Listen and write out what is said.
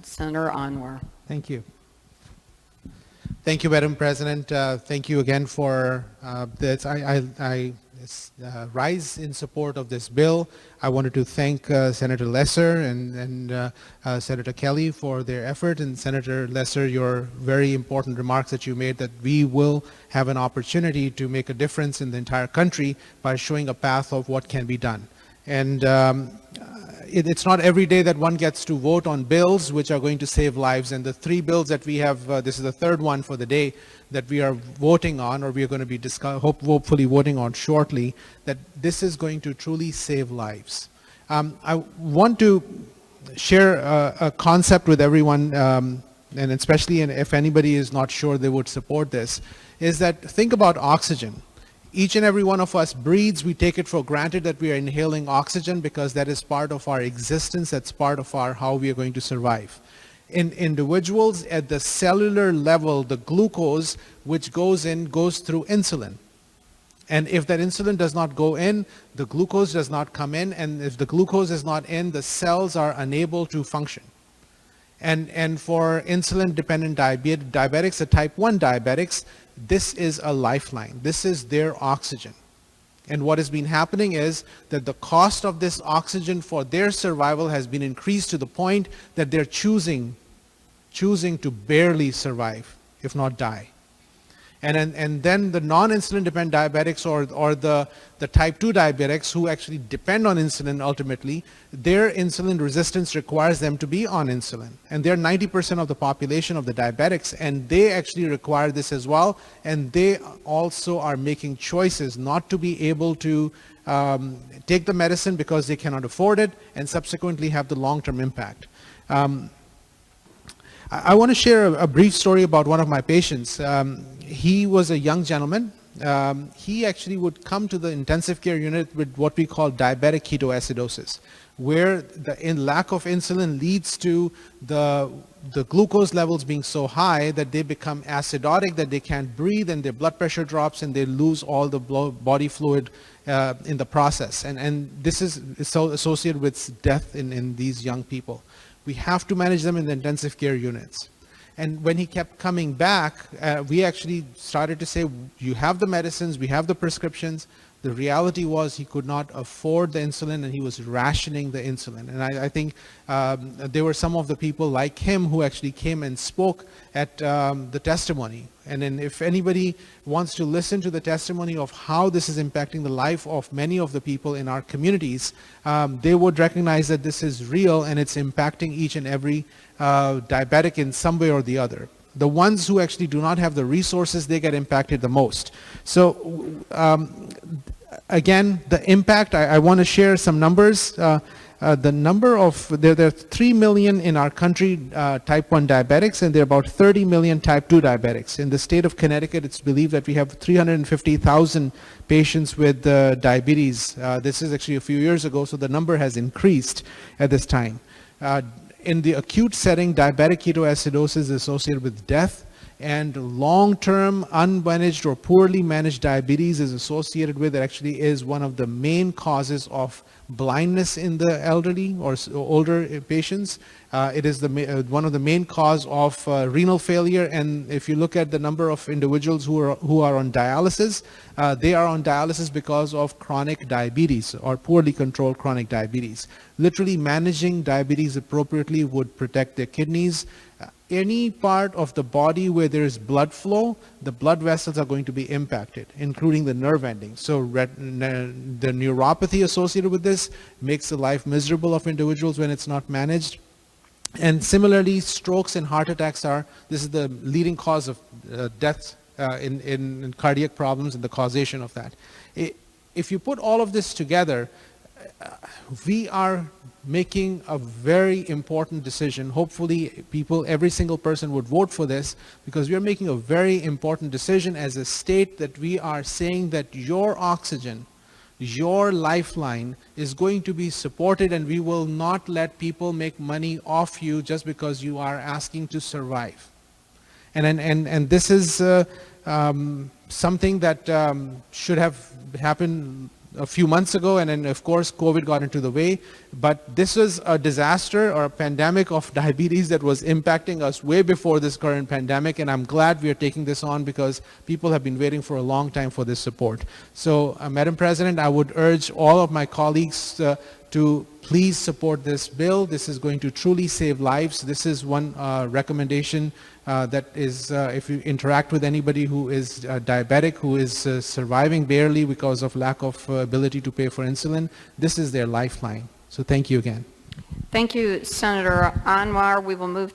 Senator Anwar. Thank you. Thank you, Madam President. Thank you again for this. I rise in support of this bill. I wanted to thank Senator Lesser and Senator Kelly for their effort, and Senator Lesser, your very important remarks that you made, that we will have an opportunity to make a difference in the entire country by showing a path of what can be done. And it's not every day that one gets to vote on bills which are going to save lives. And the three bills that we have, this is the third one for the day that we are voting on, or we are going to be hopefully voting on shortly, that this is going to truly save lives. I want to share a concept with everyone, and especially if anybody is not sure they would support this, is that think about oxygen. Each and every one of us breathes. We take it for granted that we are inhaling oxygen because that is part of our existence. That's part of how we are going to survive. In individuals at the cellular level, the glucose which goes through insulin. And if that insulin does not go in, the glucose does not come in. And if the glucose is not in, the cells are unable to function. And for insulin-dependent diabetics, the type 1 diabetics, this is a lifeline. This is their oxygen. And what has been happening is that the cost of this oxygen for their survival has been increased to the point that they're choosing to barely survive, if not die. And then the non-insulin dependent diabetics or the type 2 diabetics who actually depend on insulin ultimately, their insulin resistance requires them to be on insulin. And they're 90% of the population of the diabetics, and they actually require this as well. And they also are making choices not to be able to take the medicine because they cannot afford it, and subsequently have the long-term impact. I want to share a brief story about one of my patients. He was a young gentleman. He actually would come to the intensive care unit with what we call diabetic ketoacidosis, where the lack of insulin leads to the glucose levels being so high that they become acidotic, that they can't breathe, and their blood pressure drops, and they lose all the body fluid in the process. And this is so associated with death in these young people. We have to manage them in the intensive care units. And when he kept coming back, we actually started to say, you have the medicines, we have the prescriptions. The reality was he could not afford the insulin, and he was rationing the insulin. And I think there were some of the people like him who actually came and spoke at the testimony. And then if anybody wants to listen to the testimony of how this is impacting the life of many of the people in our communities, they would recognize that this is real and it's impacting each and every diabetic in some way or the other. The ones who actually do not have the resources, they get impacted the most. So again, the impact, I want to share some numbers. The number of, there are 3 million in our country type 1 diabetics, and there are about 30 million type 2 diabetics. In the state of Connecticut, it's believed that we have 350,000 patients with diabetes. This is actually a few years ago, so the number has increased at this time. In the acute setting, diabetic ketoacidosis is associated with death, and long-term unmanaged or poorly managed diabetes is associated with, it actually is one of the main causes of blindness in the elderly or older patients. It is one of the main cause of renal failure. And if you look at the number of individuals who are on dialysis, they are on dialysis because of chronic diabetes or poorly controlled chronic diabetes. Literally managing diabetes appropriately would protect their kidneys. Any part of the body where there is blood flow, the blood vessels are going to be impacted, including the nerve endings. So the neuropathy associated with this makes the life miserable of individuals when it's not managed. And similarly, strokes and heart attacks this is the leading cause of death in cardiac problems and the causation of that. If you put all of this together, we are making a very important decision. Hopefully every single person would vote for this, because we are making a very important decision as a state, that we are saying that your oxygen, your lifeline is going to be supported, and we will not let people make money off you just because you are asking to survive. And this is something that should have happened a few months ago, and then of course COVID got into the way. But this was a disaster or a pandemic of diabetes that was impacting us way before this current pandemic, and I'm glad we are taking this on because people have been waiting for a long time for this support. So, Madam President, I would urge all of my colleagues to please support this bill. This is going to truly save lives. This is one recommendation that is, if you interact with anybody who is diabetic, who is surviving barely because of lack of ability to pay for insulin, this is their lifeline. So thank you again. Thank you, Senator Anwar. We will move